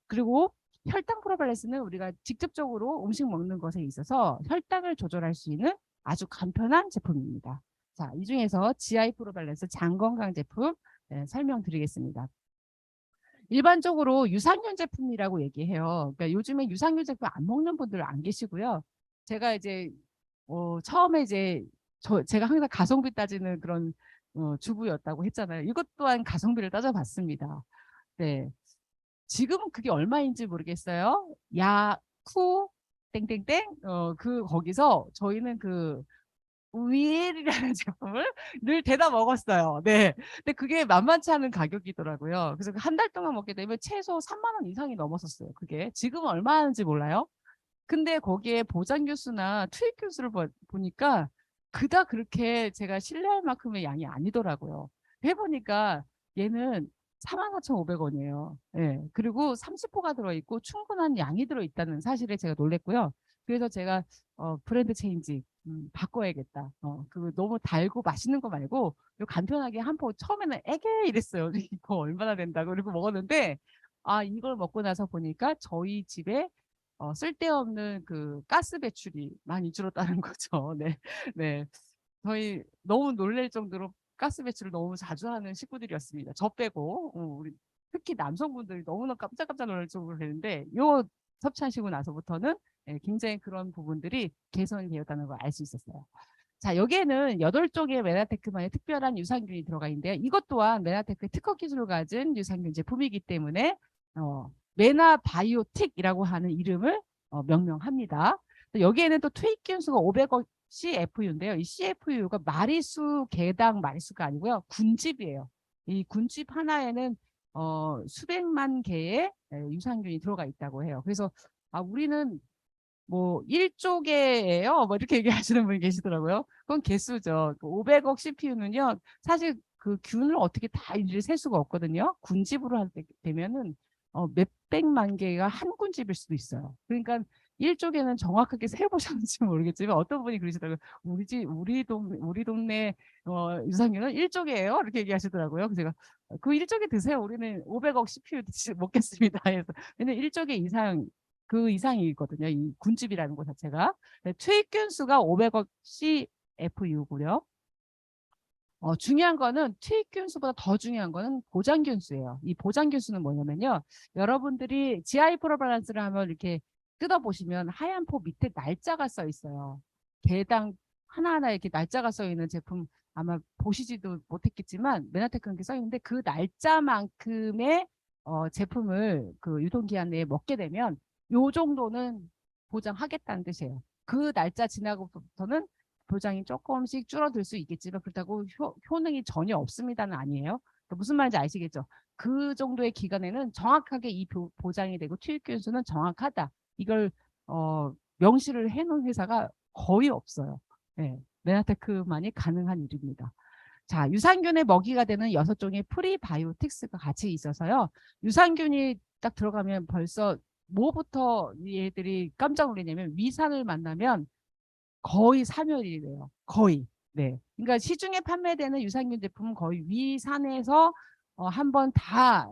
그리고 혈당 프로밸런스는 우리가 직접적으로 음식 먹는 것에 있어서 혈당을 조절할 수 있는 아주 간편한 제품입니다. 자, 이 중에서 GI 프로밸런스 장 건강 제품 설명드리겠습니다. 일반적으로 유산균 제품이라고 얘기해요. 그러니까 요즘에 유산균 제품 안 먹는 분들 안 계시고요. 제가 이제 처음에 이제 제가 항상 가성비 따지는 그런 주부였다고 했잖아요. 이것 또한 가성비를 따져봤습니다. 네. 지금은 그게 얼마인지 모르겠어요. 야쿠 땡땡땡 거기서 저희는 그 우일이라는 제품을 늘 대다 먹었어요. 네. 근데 그게 만만치 않은 가격이더라고요. 그래서 한 달 동안 먹게 되면 최소 3만 원 이상이 넘었었어요. 그게 지금은 얼마 하는지 몰라요. 근데 거기에 보장 교수나 투입 교수를 보니까 그닥 그렇게 제가 신뢰할 만큼의 양이 아니더라고요. 해보니까 얘는 44,500원이에요. 예. 그리고 30호가 들어있고 충분한 양이 들어있다는 사실에 제가 놀랬고요. 그래서 제가 브랜드 체인지 바꿔야겠다. 그 너무 달고 맛있는 거 말고 요 간편하게 한 포 처음에는 에게 이랬어요. 이거 얼마나 된다고 그리고 먹었는데 이걸 먹고 나서 보니까 저희 집에 쓸데없는 그 가스 배출이 많이 줄었다는 거죠. 네. 네. 저희 너무 놀랄 정도로 가스 배출을 너무 자주 하는 식구들이었습니다. 저 빼고. 우리 특히 남성분들이 너무나 깜짝깜짝 놀랄 정도로 되는데 요 섭취하시고 나서부터는 굉장히 그런 부분들이 개선이 되었다는 걸 알 수 있었어요. 자, 여기에는 8종의 메나테크만의 특별한 유산균이 들어가 있는데요. 이것 또한 메나테크의 특허 기술을 가진 유산균 제품이기 때문에 메나바이오틱이라고 하는 이름을 명명합니다. 여기에는 또 투입 기원수가 500억 CFU인데요. 이 CFU가 마리수, 개당 마리수가 아니고요. 군집이에요. 이 군집 하나에는 수백만 개의 유산균이 들어가 있다고 해요. 그래서 우리는 뭐 1조 개예요. 뭐 이렇게 얘기하시는 분이 계시더라고요. 그건 개수죠. 500억 CPU는요. 사실 그 균을 어떻게 다 일일이 셀 수가 없거든요. 군집으로 할 때 되면은 몇백만 개가 한 군집일 수도 있어요. 그러니까 1조 개는 정확하게 세보셨는지 모르겠지만 어떤 분이 그러시더라고요. 우리 동네 유산균은 1조 개예요. 이렇게 얘기하시더라고요. 그래서 제가 그 1조 개 드세요. 우리는 500억 CPU 먹겠습니다. 그래서 근데 1조 개 이상 그 이상이거든요. 이 군집이라는 것 자체가. 투입균 수가 500억 CFU고요. 중요한 거는 투입균 수보다 더 중요한 거는 보장균 수예요. 이 보장균 수는 뭐냐면요. 여러분들이 GI 프로밸런스를 하면 이렇게 뜯어보시면 하얀 포 밑에 날짜가 써 있어요. 개당 하나하나 이렇게 날짜가 써 있는 제품 아마 보시지도 못했겠지만 메나테크는 이렇게 써 있는데 그 날짜만큼의 제품을 그 유통기한 내에 먹게 되면 요 정도는 보장하겠다는 뜻이에요. 그 날짜 지나고부터는 보장이 조금씩 줄어들 수 있겠지만 그렇다고 효능이 전혀 없습니다는 아니에요. 그러니까 무슨 말인지 아시겠죠? 그 정도의 기간에는 정확하게 이 보장이 되고 투입 기준수는 정확하다. 이걸 명시를 해놓은 회사가 거의 없어요. 네, 메나테크만이 가능한 일입니다. 자, 유산균의 먹이가 되는 6종의 프리바이오틱스가 같이 있어서요. 유산균이 딱 들어가면 벌써 뭐부터 얘들이 깜짝 놀라냐면 위산을 만나면 거의 사멸이래요. 거의. 네. 그러니까 시중에 판매되는 유산균 제품은 거의 위산에서 한번 다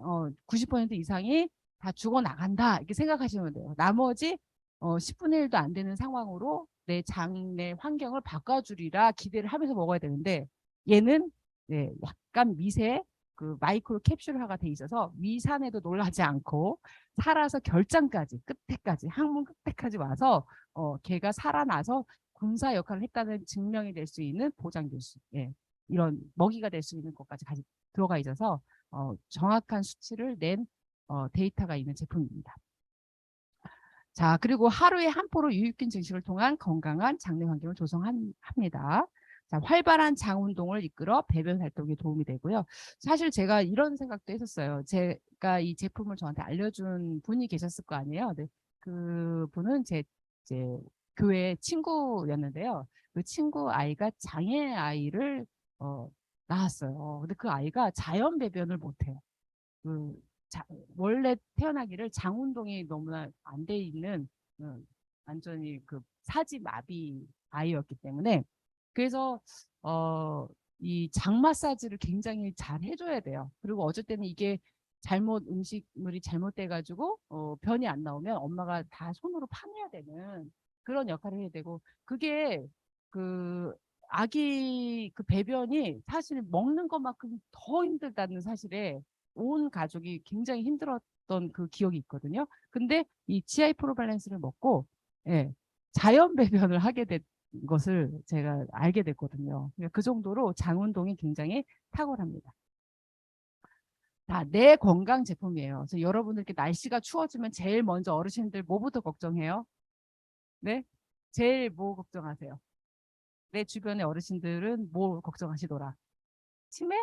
90% 이상이 다 죽어 나간다 이렇게 생각하시면 돼요. 나머지 10분의 1도 안 되는 상황으로 내 장 내 환경을 바꿔주리라 기대를 하면서 먹어야 되는데 얘는 네, 약간 미세 그 마이크로 캡슐화가 돼 있어서 위산에도 놀라지 않고 살아서 결장까지 끝에까지 항문 끝에까지 와서 걔가 살아나서 군사 역할을 했다는 증명이 될 수 있는 보장교수, 예, 이런 먹이가 될 수 있는 것까지 들어가 있어서 정확한 수치를 낸 데이터가 있는 제품입니다. 자, 그리고 하루에 한 포로 유익균 증식을 통한 건강한 장내 환경을 조성합니다. 자, 활발한 장 운동을 이끌어 배변 활동에 도움이 되고요. 사실 제가 이런 생각도 했었어요. 제가 이 제품을 저한테 알려준 분이 계셨을 거 아니에요. 네. 그 분은 제 교회 친구였는데요. 그 친구 아이가 장애 아이를 낳았어요. 근데 그 아이가 자연 배변을 못해요. 그 원래 태어나기를 장 운동이 너무나 안 돼 있는 완전히 그 사지 마비 아이였기 때문에 그래서 이 장 마사지를 굉장히 잘 해줘야 돼요. 그리고 어쩔 때는 이게 음식물이 잘못돼 가지고 변이 안 나오면 엄마가 다 손으로 파내야 되는 그런 역할을 해야 되고 그게 그 아기 그 배변이 사실 먹는 것만큼 더 힘들다는 사실에 온 가족이 굉장히 힘들었던 그 기억이 있거든요. 근데 이 GI 프로밸런스를 먹고 예, 자연 배변을 하게 된 것을 제가 알게 됐거든요. 그러니까 그 정도로 장운동이 굉장히 탁월합니다. 다 내 건강 제품이에요. 그래서 여러분들께 날씨가 추워지면 제일 먼저 어르신들 뭐부터 걱정해요? 네? 제일 뭐 걱정하세요? 내 주변의 어르신들은 뭐 걱정하시더라? 치매?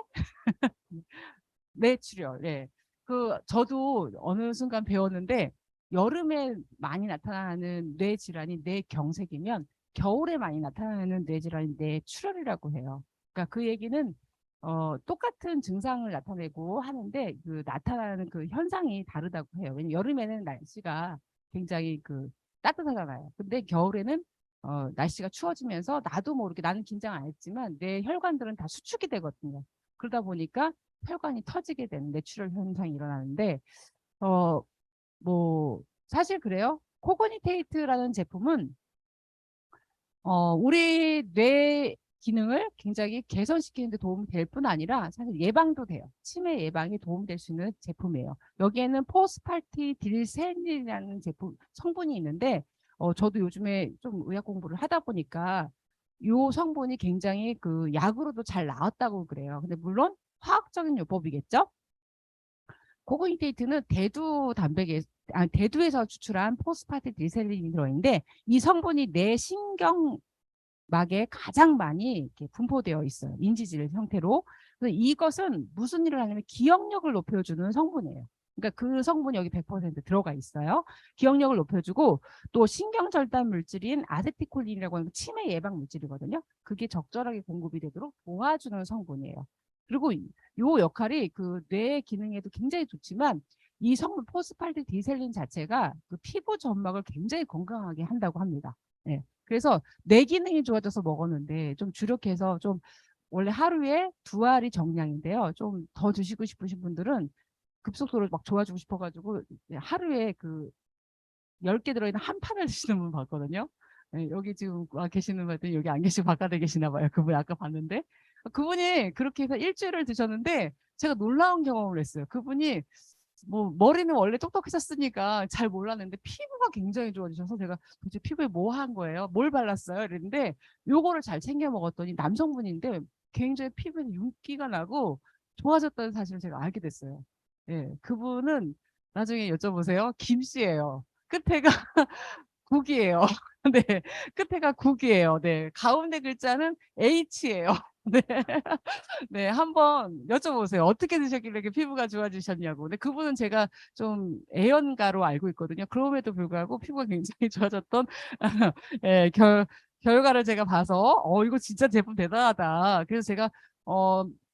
뇌출혈. 네. 그 저도 어느 순간 배웠는데 여름에 많이 나타나는 뇌 질환이 뇌경색이면 겨울에 많이 나타나는 뇌 질환이 뇌출혈이라고 해요. 그러니까 그 얘기는 똑같은 증상을 나타내고 하는데 그 나타나는 그 현상이 다르다고 해요. 왜냐면 여름에는 날씨가 굉장히 그 따뜻하잖아요. 근데 겨울에는 날씨가 추워지면서 나도 모르게 나는 긴장 안 했지만 내 혈관들은 다 수축이 되거든요. 그러다 보니까 혈관이 터지게 되는 뇌출혈 현상이 일어나는데 뭐 사실 그래요. 코그니테이트라는 제품은 우리 뇌 기능을 굉장히 개선시키는 데 도움이 될 뿐 아니라 사실 예방도 돼요. 치매 예방에 도움될 수 있는 제품이에요. 여기에는 포스팔티딜센이라는 제품 성분이 있는데 저도 요즘에 좀 의학 공부를 하다 보니까 요 성분이 굉장히 그 약으로도 잘 나왔다고 그래요. 근데 물론 화학적인 요법이겠죠. 코그니테이트는 대두에서 추출한 포스파티딜셀린이 들어있는데 이 성분이 뇌 신경막에 가장 많이 이렇게 분포되어 있어요. 인지질 형태로. 그래서 이것은 무슨 일을 하냐면 기억력을 높여주는 성분이에요. 그러니까 그 성분이 여기 100% 들어가 있어요. 기억력을 높여주고 또 신경절단 물질인 아세티콜린이라고 하는 치매 예방 물질이거든요. 그게 적절하게 공급이 되도록 도와주는 성분이에요. 그리고 요 역할이 그 뇌 기능에도 굉장히 좋지만 이 성분 포스팔디디셀린 자체가 그 피부 점막을 굉장히 건강하게 한다고 합니다. 네. 그래서 뇌 기능이 좋아져서 먹었는데 좀 주력해서 좀 원래 하루에 2알이 정량인데요. 좀 더 드시고 싶으신 분들은 급속도로 막 좋아지고 싶어가지고 하루에 그 10개 들어있는 한 판을 드시는 분 봤거든요. 네, 여기 지금 와 계시는 분들 여기 안 계시고 바깥에 계시나 봐요. 그분 아까 봤는데 그분이 그렇게 해서 일주일을 드셨는데 제가 놀라운 경험을 했어요. 그분이 뭐 머리는 원래 똑똑하셨으니까 잘 몰랐는데 피부가 굉장히 좋아지셔서 제가 도대체 피부에 뭐 한 거예요? 뭘 발랐어요? 이랬는데 요거를 잘 챙겨 먹었더니 남성분인데 굉장히 피부에 윤기가 나고 좋아졌다는 사실을 제가 알게 됐어요. 예, 그분은 나중에 여쭤보세요. 김 씨예요. 끝에가 국이에요. 네, 끝에가 국이에요. 네, 가운데 글자는 H예요. 네. 네, 한번 여쭤보세요. 어떻게 드셨길래 이렇게 피부가 좋아지셨냐고. 근데 그분은 제가 좀 애연가로 알고 있거든요. 그럼에도 불구하고 피부가 굉장히 좋아졌던 예, 결과를 제가 봐서 이거 진짜 제품 대단하다. 그래서 제가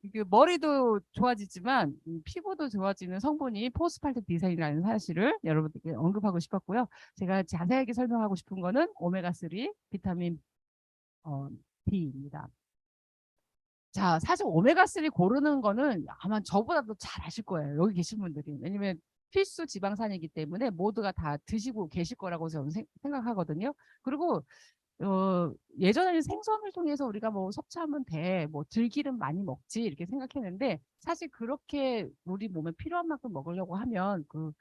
이게 머리도 좋아지지만 피부도 좋아지는 성분이 포스팔트 디자인이라는 사실을 여러분들께 언급하고 싶었고요. 제가 자세하게 설명하고 싶은 거는 오메가3 비타민 D입니다. 자, 사실 오메가3 고르는 거는 아마 저보다도 잘 아실 거예요. 여기 계신 분들이. 왜냐면 필수 지방산이기 때문에 모두가 다 드시고 계실 거라고 저는 생각하거든요. 그리고 예전에는 생선을 통해서 우리가 뭐 섭취하면 돼, 뭐 들기름 많이 먹지 이렇게 생각했는데 사실 그렇게 우리 몸에 필요한 만큼 먹으려고 하면 그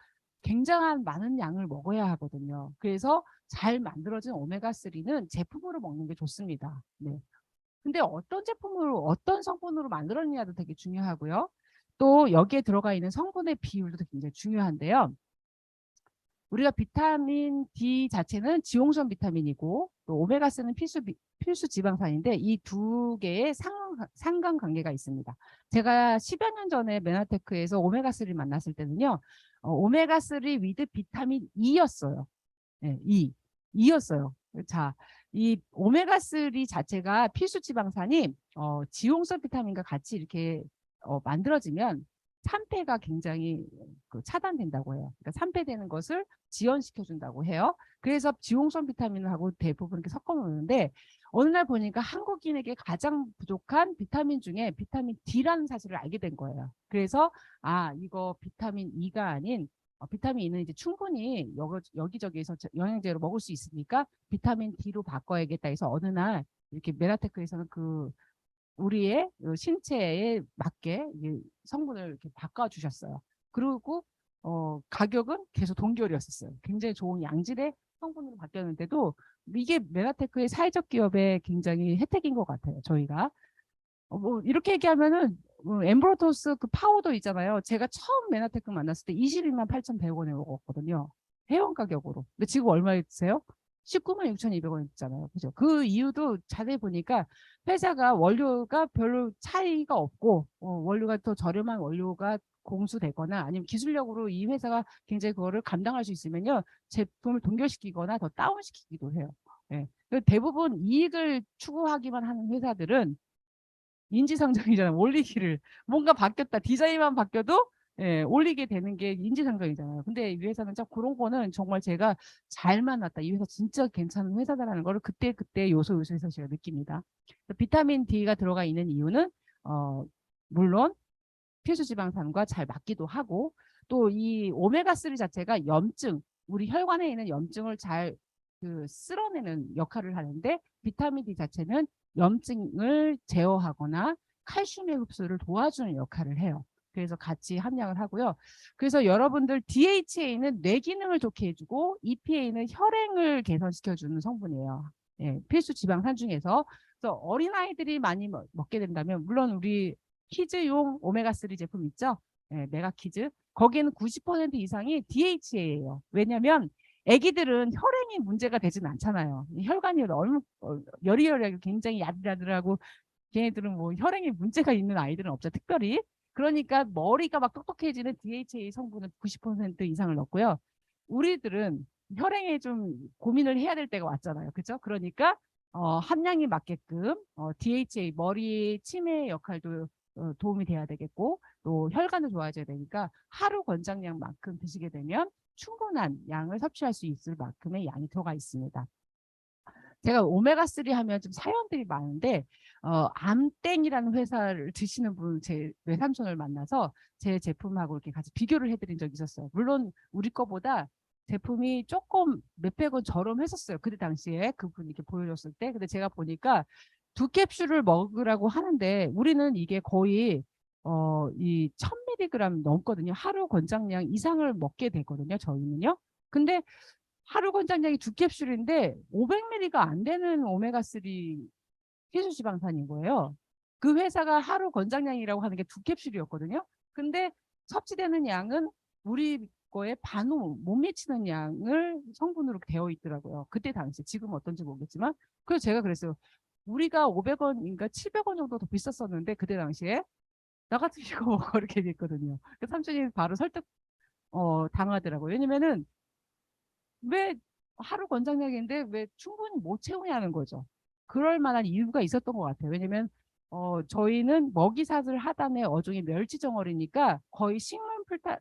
굉장한 많은 양을 먹어야 하거든요. 그래서 잘 만들어진 오메가3는 제품으로 먹는 게 좋습니다. 네. 근데 어떤 제품으로 어떤 성분으로 만들었느냐도 되게 중요하고요. 또 여기에 들어가 있는 성분의 비율도 굉장히 중요한데요. 우리가 비타민 D 자체는 지용성 비타민이고 또 오메가3는 필수 지방산인데 이 두 개의 상관관계가 있습니다. 제가 10여 년 전에 메나테크에서 오메가3를 만났을 때는요. 오메가3 위드 비타민 E였어요. 네, E였어요. 자, 이 오메가3 자체가 필수 지방산이 지용성 비타민과 같이 이렇게 만들어지면 산패가 굉장히 차단된다고 해요. 그러니까 산패되는 것을 지연시켜 준다고 해요. 그래서 지용성 비타민을 하고 대부분 이렇게 섞어 놓는데 어느 날 보니까 한국인에게 가장 부족한 비타민 중에 비타민 D라는 사실을 알게 된 거예요. 그래서 이거 비타민 E가 아닌 비타민 E는 이제 충분히 여기저기에서 영양제로 먹을 수 있으니까 비타민 D로 바꿔야겠다 해서 어느 날 이렇게 메라테크에서는 그 우리의 신체에 맞게 성분을 이렇게 바꿔주셨어요. 그리고 가격은 계속 동결이었었어요. 굉장히 좋은 양질의 성분으로 바뀌었는데도 이게 메나테크의 사회적 기업의 굉장히 혜택인 것 같아요. 저희가 뭐 이렇게 얘기하면은 엠브로토스 그 파우더 있잖아요. 제가 처음 메나테크 만났을 때 22만 8,100원에 먹었거든요. 회원 가격으로. 근데 지금 얼마에 드세요? 19만 6,200원 있잖아요. 그죠? 그 이유도 자세히 보니까 회사가 원료가 별로 차이가 없고 원료가 더 저렴한 원료가 공수되거나 아니면 기술력으로 이 회사가 굉장히 그거를 감당할 수 있으면요. 제품을 동결시키거나 더 다운시키기도 해요. 예. 대부분 이익을 추구하기만 하는 회사들은 인지상정이잖아요. 올리기를 뭔가 바뀌었다. 디자인만 바뀌어도 올리게 되는 게 인지상정이잖아요. 근데 이 회사는 참 그런 거는 정말 제가 잘 만났다. 이 회사 진짜 괜찮은 회사다라는 거를 그때 요소에서 제가 느낍니다. 비타민 D가 들어가 있는 이유는 물론 필수지방산과 잘 맞기도 하고 또 이 오메가3 자체가 염증, 우리 혈관에 있는 염증을 잘 쓸어내는 역할을 하는데 비타민 D 자체는 염증을 제어하거나 칼슘의 흡수를 도와주는 역할을 해요. 그래서 같이 함량을 하고요. 그래서 여러분들 DHA는 뇌 기능을 좋게 해주고 EPA는 혈행을 개선시켜주는 성분이에요. 예, 필수 지방산 중에서. 그래서 어린아이들이 많이 먹게 된다면 물론 우리 키즈용 오메가3 제품 있죠? 예, 메가키즈. 거기에는 90% 이상이 DHA예요. 왜냐하면 아기들은 혈행이 문제가 되진 않잖아요. 혈관이 여리여리하고 굉장히 야들야들하고 걔네들은 뭐 혈행에 문제가 있는 아이들은 없죠. 특별히. 그러니까 머리가 막 똑똑해지는 DHA 성분은 90% 이상을 넣고요. 우리들은 혈행에 좀 고민을 해야 될 때가 왔잖아요. 그죠? 그러니까 함량이 맞게끔 DHA 머리 치매 역할도 도움이 돼야 되겠고 또 혈관도 좋아져야 되니까 하루 권장량만큼 드시게 되면 충분한 양을 섭취할 수 있을 만큼의 양이 들어가 있습니다. 제가 오메가3 하면 좀 사연들이 많은데 암땡이라는 회사를 드시는 분 제 외삼촌을 만나서 제 제품하고 이렇게 같이 비교를 해드린 적이 있었어요. 물론 우리 거보다 제품이 조금 몇백 원 저렴했었어요. 그때 당시에 그분이 이렇게 보여줬을 때. 근데 제가 보니까 2캡슐을 먹으라고 하는데 우리는 이게 거의 이 1000mg 넘거든요. 하루 권장량 이상을 먹게 되거든요. 저희는요. 근데 하루 권장량이 2캡슐인데 500mg가 안 되는 오메가3 필수지방산인 거예요. 그 회사가 하루 권장량이라고 하는 게 2캡슐이었거든요. 근데 섭취되는 양은 우리 거에 반도 못 미치는 양을 성분으로 되어 있더라고요. 그때 당시 지금 어떤지 모르겠지만 그래서 제가 그랬어요. 우리가 500원인가 700원 정도 더 비쌌었는데 그때 당시에 나 같은 이거 먹어 이렇게 됐거든요. 그 삼촌이 바로 설득 당하더라고요. 왜냐면은 왜 하루 권장량인데 왜 충분히 못 채우냐는 거죠. 그럴 만한 이유가 있었던 것 같아요. 왜냐면 저희는 먹이사슬 하단의 어종이 멸치정어리니까 거의 식물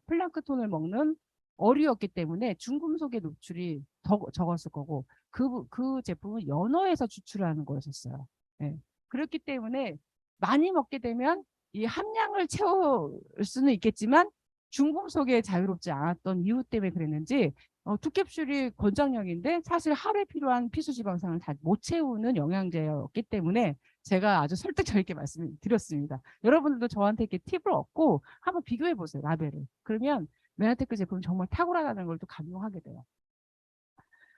플랑크톤을 먹는 어류였기 때문에 중금속의 노출이 더 적었을 거고 그 제품은 연어에서 추출하는 거였었어요. 네. 그렇기 때문에 많이 먹게 되면 이 함량을 채울 수는 있겠지만 중금속에 자유롭지 않았던 이유 때문에 그랬는지 2캡슐이 권장량인데 사실 하루에 필요한 필수지방산을 다 못 채우는 영양제였기 때문에 제가 아주 설득력 있게 말씀드렸습니다. 여러분들도 저한테 이렇게 팁을 얻고 한번 비교해 보세요. 라벨을. 그러면 메나테크 제품은 정말 탁월하다는 걸 또 감동하게 돼요.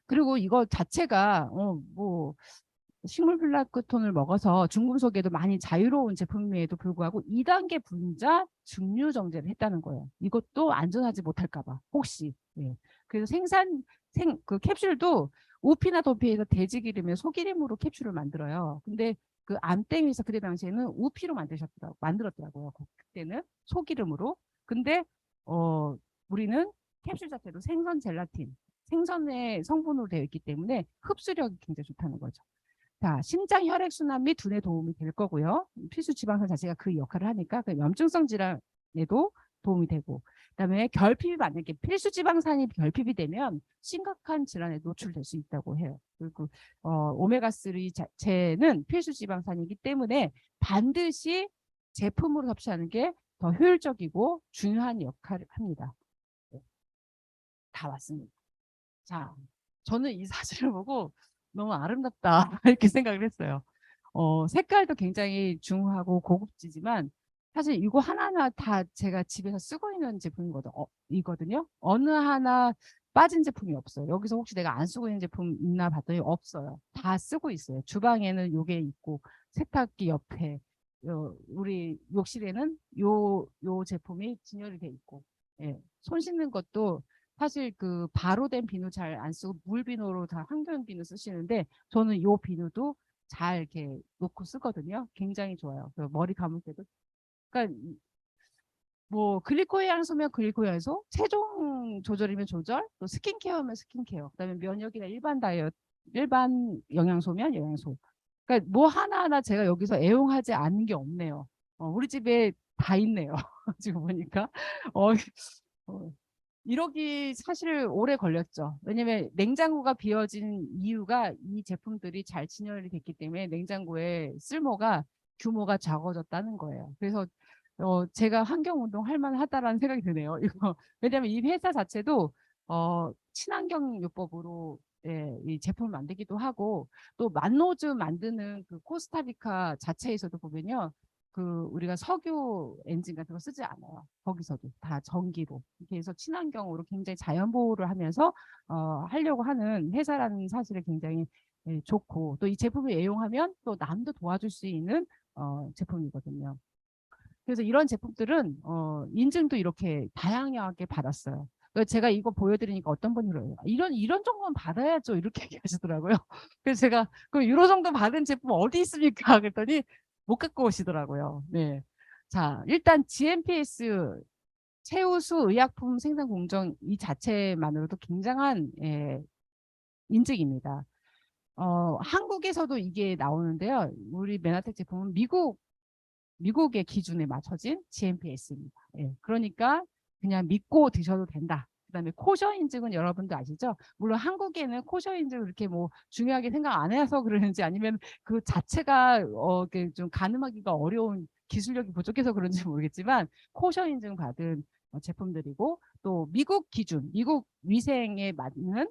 그리고 이거 자체가 뭐 식물 플랑크톤을 먹어서 중금속에도 많이 자유로운 제품임에도 불구하고 2단계 분자 증류 정제를 했다는 거예요. 이것도 안전하지 못할까 봐 혹시. 예. 그래서 그 캡슐도 우피나 도피에서 돼지기름에 소기름으로 캡슐을 만들어요. 근데 그 암땡에서 그때 당시에는 우피로 만들었더라고요. 그때는 소기름으로. 근데 우리는 캡슐 자체도 생선 젤라틴, 생선의 성분으로 되어 있기 때문에 흡수력이 굉장히 좋다는 거죠. 자, 심장 혈액순환 및 두뇌 도움이 될 거고요. 필수 지방산 자체가 그 역할을 하니까 그 염증성 질환에도 도움이 되고, 그다음에 결핍이 만약에 필수 지방산이 결핍이 되면 심각한 질환에 노출될 수 있다고 해요. 그리고 오메가3 자체는 필수 지방산이기 때문에 반드시 제품으로 섭취하는 게 더 효율적이고 중요한 역할을 합니다. 네, 다 왔습니다. 자, 저는 이 사실을 보고 너무 아름답다 이렇게 생각을 했어요. 색깔도 굉장히 중후하고 고급지지만 사실 이거 하나하나 다 제가 집에서 쓰고 있는 제품이거든요. 어느 하나 빠진 제품이 없어요. 여기서 혹시 내가 안 쓰고 있는 제품 있나 봤더니 없어요. 다 쓰고 있어요. 주방에는 요게 있고 세탁기 옆에 우리 욕실에는 요 제품이 진열이 돼 있고, 예. 손 씻는 것도 사실 그 바로 된 비누 잘 안 쓰고 물 비누로 다 환경 비누 쓰시는데 저는 요 비누도 잘 이렇게 놓고 쓰거든요. 굉장히 좋아요. 머리 감을 때도. 그러니까 뭐 글리코일 향수면 글리코일 향수, 체중 조절이면 조절, 또 스킨케어면 스킨케어, 그다음에 면역이나 일반 다이어트, 일반 영양소면 영양소. 그러니까 뭐 하나하나 제가 여기서 애용하지 않은 게 없네요. 우리 집에 다 있네요. 지금 보니까. 어, 어, 이러기 사실 오래 걸렸죠. 왜냐면 냉장고가 비어진 이유가 이 제품들이 잘 진열이 됐기 때문에 냉장고의 쓸모가 규모가 작아졌다는 거예요. 그래서 제가 환경운동 할 만하다라는 생각이 드네요. 이거 왜냐면 이 회사 자체도 친환경요법으로, 예, 이 제품을 만들기도 하고 또 만노즈 만드는 그 코스타리카 자체에서도 보면요. 그 우리가 석유 엔진 같은 거 쓰지 않아요. 거기서도 다 전기로. 이렇게 해서 친환경으로 굉장히 자연 보호를 하면서 하려고 하는 회사라는 사실을 굉장히, 예, 좋고 또 이 제품을 애용하면 또 남도 도와줄 수 있는 제품이거든요. 그래서 이런 제품들은 인증도 이렇게 다양하게 받았어요. 그래서 제가 이거 보여드리니까 어떤 분이 그래요. 이런 정도는 받아야죠. 이렇게 얘기하시더라고요. 그래서 제가 그 유로 정도 받은 제품 어디 있습니까? 그랬더니 못 갖고 오시더라고요. 네. 자, 일단 GMPS 최우수 의약품 생산 공정 이 자체만으로도 굉장한, 예, 인증입니다. 한국에서도 이게 나오는데요. 우리 메나텍 제품은 미국의 기준에 맞춰진 GMPS입니다. 예, 그러니까 그냥 믿고 드셔도 된다. 그다음에 코셔 인증은 여러분도 아시죠? 물론 한국에는 코셔 인증을 그렇게 뭐 중요하게 생각 안 해서 그러는지 아니면 그 자체가 좀 가늠하기가 어려운 기술력이 부족해서 그런지 모르겠지만 코셔 인증 받은 제품들이고 또 미국 기준, 미국 위생에 맞는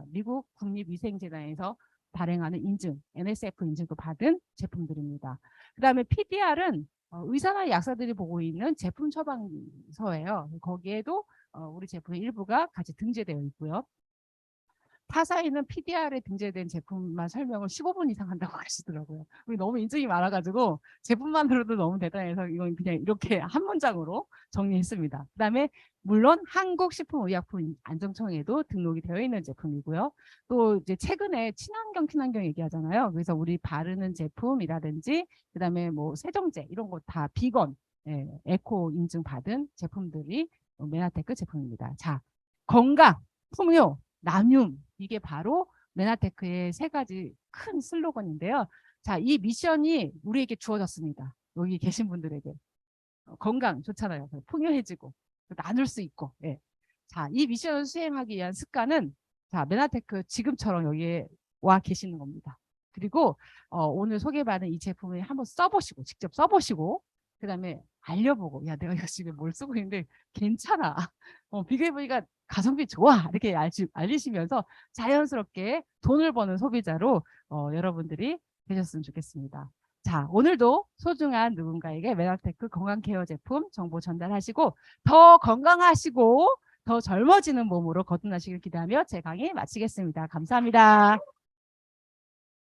미국 국립위생재단에서 발행하는 인증, NSF 인증도 받은 제품들입니다. 그다음에 PDR은 의사나 약사들이 보고 있는 제품 처방서예요. 거기에도 우리 제품의 일부가 같이 등재되어 있고요. 타사에는 PDR에 등재된 제품만 설명을 15분 이상 한다고 하시더라고요. 너무 인증이 많아가지고 제품만으로도 너무 대단해서 이건 그냥 이렇게 한 문장으로 정리했습니다. 그다음에 물론 한국식품의약품안정청에도 등록이 되어 있는 제품이고요. 또 이제 최근에 친환경 얘기하잖아요. 그래서 우리 바르는 제품이라든지 그다음에 뭐 세정제 이런 거 다 비건, 예, 에코 인증 받은 제품들이 메나테크 제품입니다. 자, 건강, 풍요, 나눔, 이게 바로 메나테크의 세 가지 큰 슬로건인데요. 자, 이 미션이 우리에게 주어졌습니다. 여기 계신 분들에게. 건강 좋잖아요. 풍요해지고 나눌 수 있고. 예. 자, 이 미션을 수행하기 위한 습관은 자, 메나테크 지금처럼 여기에 와 계시는 겁니다. 그리고 오늘 소개받은 이 제품을 한번 써보시고 직접 써보시고 그 다음에 알려보고 야 내가 열심히 뭘 쓰고 있는데 괜찮아. 비교해보니까 가성비 좋아. 이렇게 알리시면서 자연스럽게 돈을 버는 소비자로 여러분들이 되셨으면 좋겠습니다. 자, 오늘도 소중한 누군가에게 메나테크 건강 케어 제품 정보 전달하시고 더 건강하시고 더 젊어지는 몸으로 거듭나시길 기대하며 제 강의 마치겠습니다. 감사합니다.